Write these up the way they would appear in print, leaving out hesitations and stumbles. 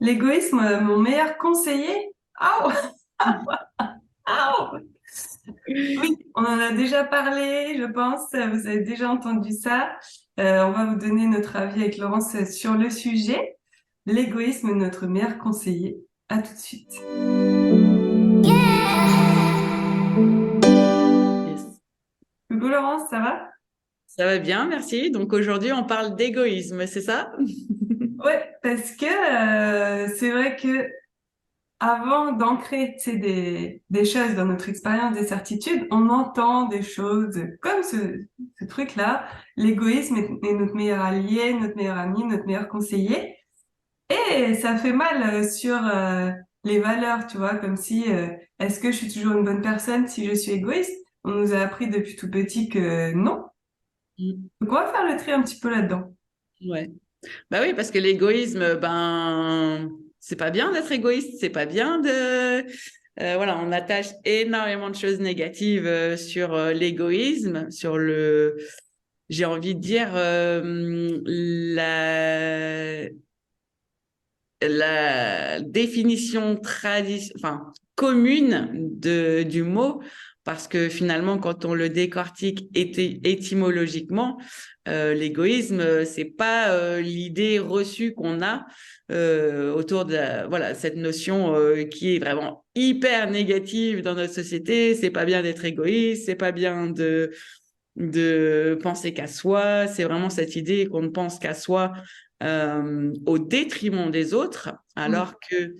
L'égoïsme, mon meilleur conseiller? Ah, ah, oui, on en a déjà parlé, je pense. Vous avez déjà entendu ça. On va vous donner notre avis avec Laurence sur le sujet. L'égoïsme, notre meilleur conseiller. À tout de suite. Yes. Coucou Laurence, ça va? Ça va bien, merci. Donc aujourd'hui, on parle d'égoïsme, c'est ça? Ouais, parce que c'est vrai que avant d'ancrer, tu sais, des choses dans notre expérience, des certitudes, on entend des choses comme ce truc-là. L'égoïsme est notre meilleur allié, notre meilleur ami, notre meilleur conseiller. Et ça fait mal sur les valeurs, tu vois, comme si est-ce que je suis toujours une bonne personne si je suis égoïste? On nous a appris depuis tout petit que non. Mm. Donc on va faire le tri un petit peu là-dedans. Ouais. Bah oui, parce que l'égoïsme, c'est pas bien d'être égoïste, c'est pas bien de. Voilà, on attache énormément de choses négatives sur l'égoïsme, sur le. J'ai envie de dire la définition enfin, commune du mot, parce que finalement, quand on le décortique étymologiquement, l'égoïsme, c'est pas l'idée reçue qu'on a autour de voilà, cette notion qui est vraiment hyper négative dans notre société. C'est pas bien d'être égoïste, c'est pas bien de penser qu'à soi. C'est vraiment cette idée qu'on ne pense qu'à soi au détriment des autres, Mm. alors que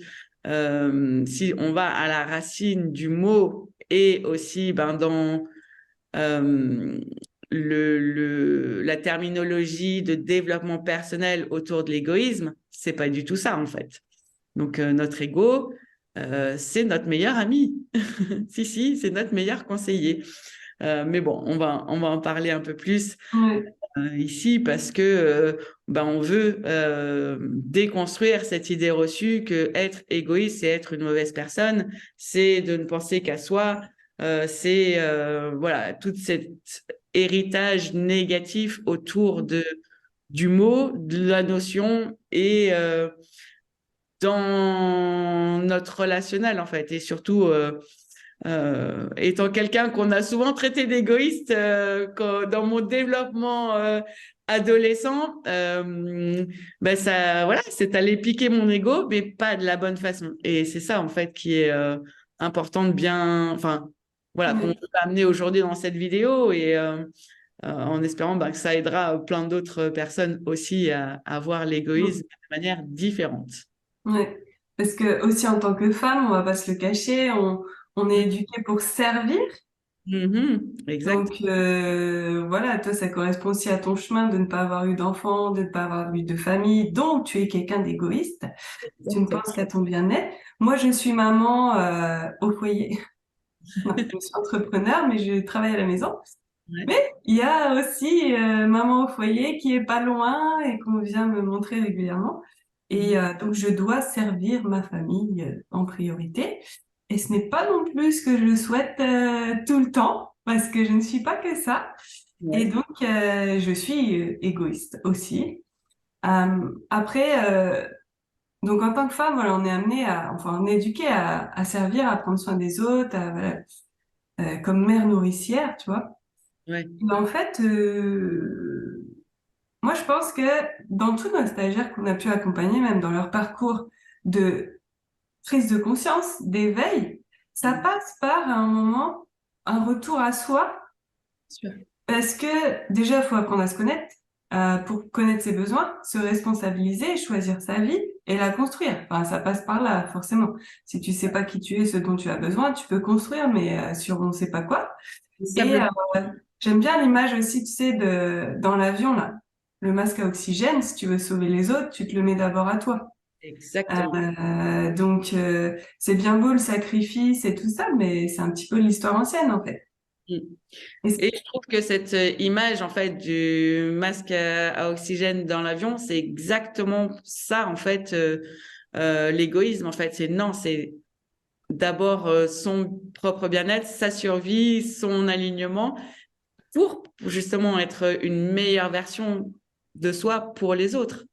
si on va à la racine du mot et aussi dans euh, la terminologie de développement personnel autour de l'égoïsme, c'est pas du tout ça en fait. Donc notre ego, c'est notre meilleur ami. Si, c'est notre meilleur conseiller. Mais bon, on va en parler un peu plus Ouais. ici parce que on veut déconstruire cette idée reçue que être égoïste, c'est être une mauvaise personne, c'est de ne penser qu'à soi, c'est voilà tout cet héritage négatif autour du mot, de la notion et dans notre relationnel en fait et surtout étant quelqu'un qu'on a souvent traité d'égoïste dans mon développement adolescent, ça, voilà, c'est allé piquer mon ego, mais pas de la bonne façon. Et c'est ça, en fait, qui est important de bien, enfin, voilà, qu'on Ouais. peut amener aujourd'hui dans cette vidéo et en espérant que ça aidera plein d'autres personnes aussi à voir l'égoïsme Mm. de manière différente. Ouais. Parce que aussi en tant que femme, on va pas se le cacher, on est éduqué pour servir. Mhm, exact. Donc voilà, toi, ça correspond aussi à ton chemin de ne pas avoir eu d'enfant, de ne pas avoir eu de famille. Donc tu es quelqu'un d'égoïste. Tu ne penses qu'à ton bien-être. Moi, je suis maman au foyer. Non, je suis entrepreneur, mais je travaille à la maison. Ouais. Mais il y a aussi maman au foyer qui est pas loin et qu'on vient me montrer régulièrement. Et donc, je dois servir ma famille en priorité. Et ce n'est pas non plus ce que je souhaite tout le temps, parce que je ne suis pas que ça. Et Ouais. donc, je suis égoïste aussi. Après, donc en tant que femme, voilà, on est amené enfin, on est éduqué à servir, à prendre soin des autres, voilà, comme mère nourricière, tu vois. Ouais. Mais en fait, moi, je pense que dans tous nos stagiaires qu'on a pu accompagner, même dans leur parcours de prise de conscience, d'éveil, ça Mm. passe par un moment, un retour à soi, Sûr. parce que déjà, il faut apprendre à se connaître, pour connaître ses besoins, se responsabiliser, choisir sa vie et la construire. Enfin, ça passe par là, forcément. Si tu sais pas qui tu es, ce dont tu as besoin, tu peux construire, mais sur on sait pas quoi. Et Simplement. j'aime bien l'image aussi, tu sais, dans l'avion, là. Le masque à oxygène, si tu veux sauver les autres, tu te le mets d'abord à toi. Exactement. Donc, c'est bien beau le sacrifice et tout ça, mais c'est un petit peu l'histoire ancienne, en fait. Mm. Et- Et je trouve que cette image, en fait, du masque à oxygène dans l'avion, c'est exactement ça, en fait, l'égoïsme, en fait. C'est non, c'est d'abord son propre bien-être, sa survie, son alignement, pour justement être une meilleure version de soi pour les autres.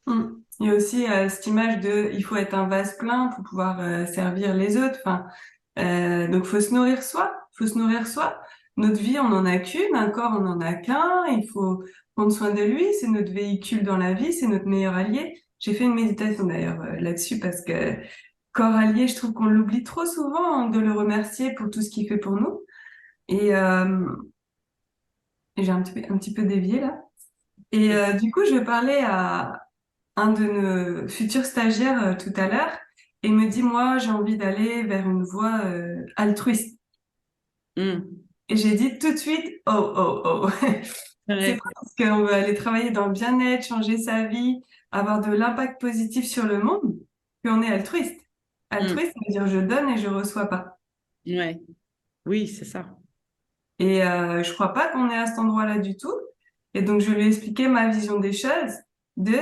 Mm. Il y a aussi cette image de il faut être un vase plein pour pouvoir servir les autres. Enfin, donc faut se nourrir soi, faut se nourrir soi. Notre vie, on en a qu'une, un corps, on en a qu'un. Il faut prendre soin de lui, c'est notre véhicule dans la vie, c'est notre meilleur allié. J'ai fait une méditation d'ailleurs là-dessus parce que corps allié, je trouve qu'on l'oublie trop souvent de le remercier pour tout ce qu'il fait pour nous. Et, et j'ai un petit peu dévié là. Et du coup, je parlais à un de nos futurs stagiaires tout à l'heure et me dit, moi, j'ai envie d'aller vers une voie altruiste. Mm. Et j'ai dit tout de suite, oh, oh, oh. C'est Ouais. pas parce qu'on veut aller travailler dans le bien-être, changer sa vie, avoir de l'impact positif sur le monde, qu'on est altruiste. Mm. Altruiste, ça veut dire je donne et je reçois pas. Ouais. Oui, c'est ça. Et je crois pas qu'on est à cet endroit-là du tout. Et donc, je lui ai expliqué ma vision des choses de,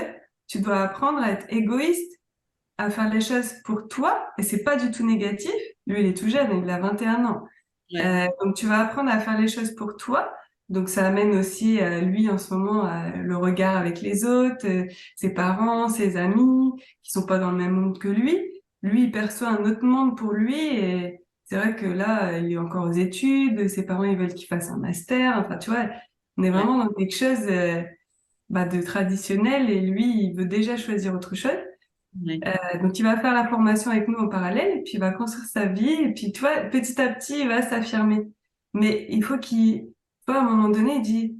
tu dois apprendre à être égoïste, à faire les choses pour toi, et c'est pas du tout négatif. Lui, il est tout jeune, il a 21 ans. Ouais. Donc, tu vas apprendre à faire les choses pour toi. Donc, ça amène aussi, lui, en ce moment, le regard avec les autres, ses parents, ses amis, qui sont pas dans le même monde que lui. Lui, il perçoit un autre monde pour lui, et c'est vrai que là, il est encore aux études, ses parents, ils veulent qu'il fasse un master. Enfin, tu vois, on est Ouais. vraiment dans quelque chose, de traditionnel, et lui, il veut déjà choisir autre chose. Ouais. Donc, il va faire la formation avec nous en parallèle, et puis il va construire sa vie, et puis, tu vois, petit à petit, il va s'affirmer. Mais il faut qu'il, tu vois, à un moment donné, il dit,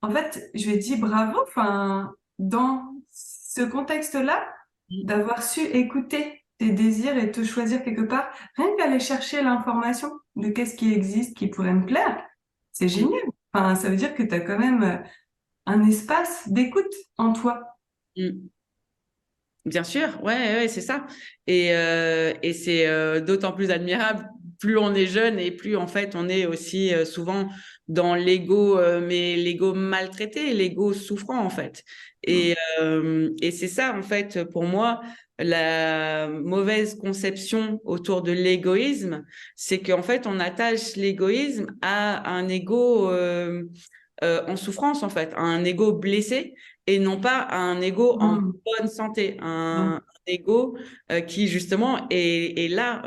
en fait, je lui ai dit bravo, enfin, dans ce contexte-là, Mm. d'avoir su écouter tes désirs et te choisir quelque part, rien qu'aller chercher l'information de qu'est-ce qui existe qui pourrait me plaire, c'est Mm. génial. Enfin, ça veut dire que tu as quand même un espace d'écoute en toi. Mm. Bien sûr, ouais, ouais, c'est ça. Et c'est d'autant plus admirable, plus on est jeune et plus en fait on est aussi souvent dans l'ego, mais l'ego maltraité, l'ego souffrant en fait. Et c'est ça en fait pour moi la mauvaise conception autour de l'égoïsme, c'est qu'en fait on attache l'égoïsme à un ego en souffrance en fait, à un ego blessé et non pas à un ego en Mm. bonne santé, Mm. un ego qui justement est là,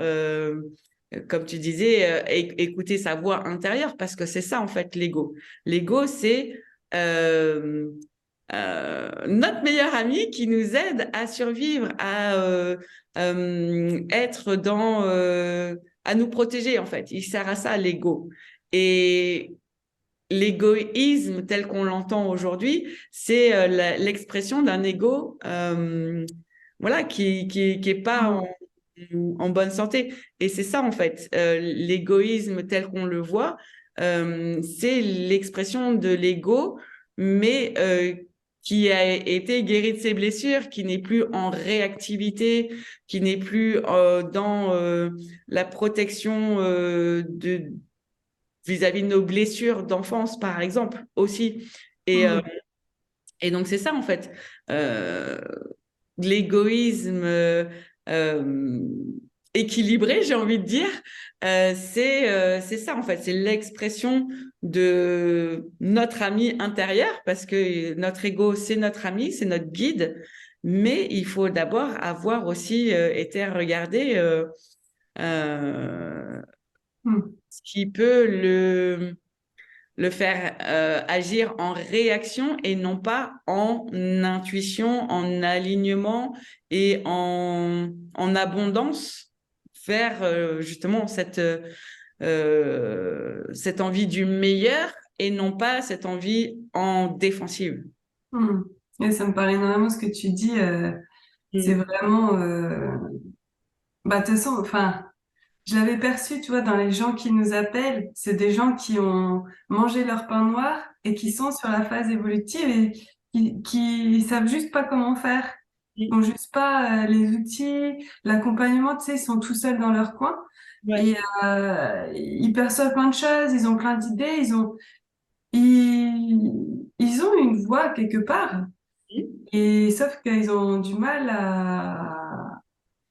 comme tu disais, écouter sa voix intérieure, parce que c'est ça en fait l'ego. L'ego, c'est euh, notre meilleur ami qui nous aide à survivre, à être à nous protéger en fait. Il sert à ça l'ego. Et l'égoïsme tel qu'on l'entend aujourd'hui, c'est l'expression d'un ego voilà, qui est pas Mm. en bonne santé. Et c'est ça, en fait, l'égoïsme tel qu'on le voit, c'est l'expression de l'ego, mais qui a été guéri de ses blessures, qui n'est plus en réactivité, qui n'est plus dans la protection vis-à-vis de nos blessures d'enfance, par exemple, aussi. Et, euh, Mm. et donc, c'est ça, en fait. Euh, L'égoïsme euh, équilibré, j'ai envie de dire, c'est ça, en fait. C'est l'expression de notre ami intérieur, parce que notre ego, c'est notre ami, c'est notre guide. Mais il faut d'abord avoir aussi été regarder euh, Mm. ce qui peut le faire agir en réaction et non pas en intuition, en alignement et en abondance vers justement cette envie du meilleur et non pas cette envie en défensive. Mm. Et ça me paraît énormément ce que tu dis. C'est Mm. vraiment, de toute façon, enfin, je l'avais perçu, tu vois, dans les gens qui nous appellent, c'est des gens qui ont mangé leur pain noir et qui sont sur la phase évolutive et qui savent juste pas comment faire. Ils Mm. n'ont juste pas les outils, l'accompagnement, tu sais, ils sont tout seuls dans leur coin Ouais. et ils perçoivent plein de choses, ils ont plein d'idées, ils ont une voix quelque part. Mm. Et sauf qu'ils ont du mal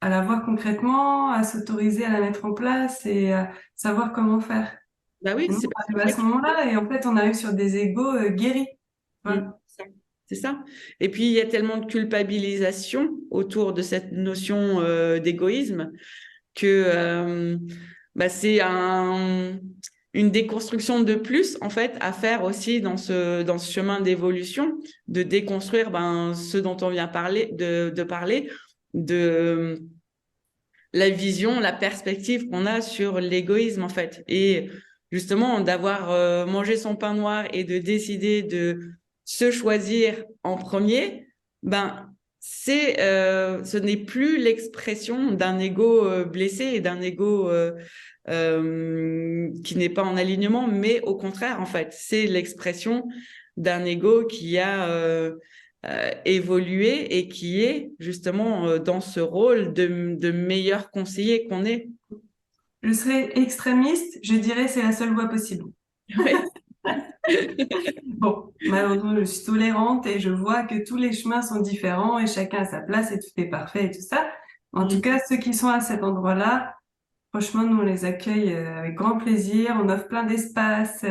à la voir concrètement, à s'autoriser à la mettre en place et à savoir comment faire. Bah oui, Et nous, c'est on parce arrive qu'en à fait, ce moment-là et en fait, on arrive sur des égos guéris. Tu vois. mm, ça. c'est ça. Et puis, il y a tellement de culpabilisation autour de cette notion d'égoïsme que c'est une déconstruction de plus, en fait, à faire aussi dans ce chemin d'évolution, de déconstruire ce dont on vient de parler, de la vision, la perspective qu'on a sur l'égoïsme, en fait. Et justement, d'avoir mangé son pain noir et de décider de se choisir en premier, ce n'est plus l'expression d'un ego blessé et d'un ego qui n'est pas en alignement, mais au contraire, en fait, c'est l'expression d'un ego qui a évolué et qui est justement dans ce rôle de meilleur conseiller qu'on est. Je serais extrémiste, je dirais c'est la seule voie possible. Ouais. Bon, malheureusement, je suis tolérante et je vois que tous les chemins sont différents et chacun a sa place et tout est parfait et tout ça. En tout cas, ceux qui sont à cet endroit-là, franchement, nous, on les accueille avec grand plaisir. On offre plein d'espaces,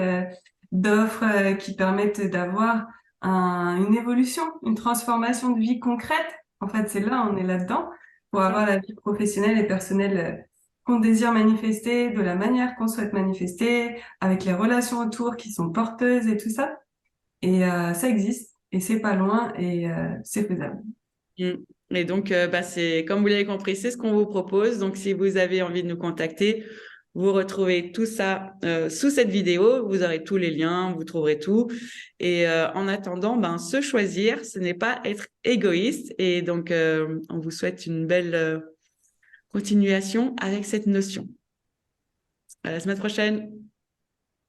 d'offres qui permettent d'avoir une évolution, une transformation de vie concrète. En fait, c'est là, on est là-dedans pour avoir la vie professionnelle et personnelle qu'on désire manifester, de la manière qu'on souhaite manifester, avec les relations autour qui sont porteuses et tout ça. Et ça existe et c'est pas loin et c'est faisable. Mm. Et donc, c'est comme vous l'avez compris, c'est ce qu'on vous propose. Donc, si vous avez envie de nous contacter, vous retrouvez tout ça sous cette vidéo. Vous aurez tous les liens, vous trouverez tout. Et en attendant, se choisir, ce n'est pas être égoïste. Et donc, on vous souhaite une belle continuation avec cette notion. À la semaine prochaine.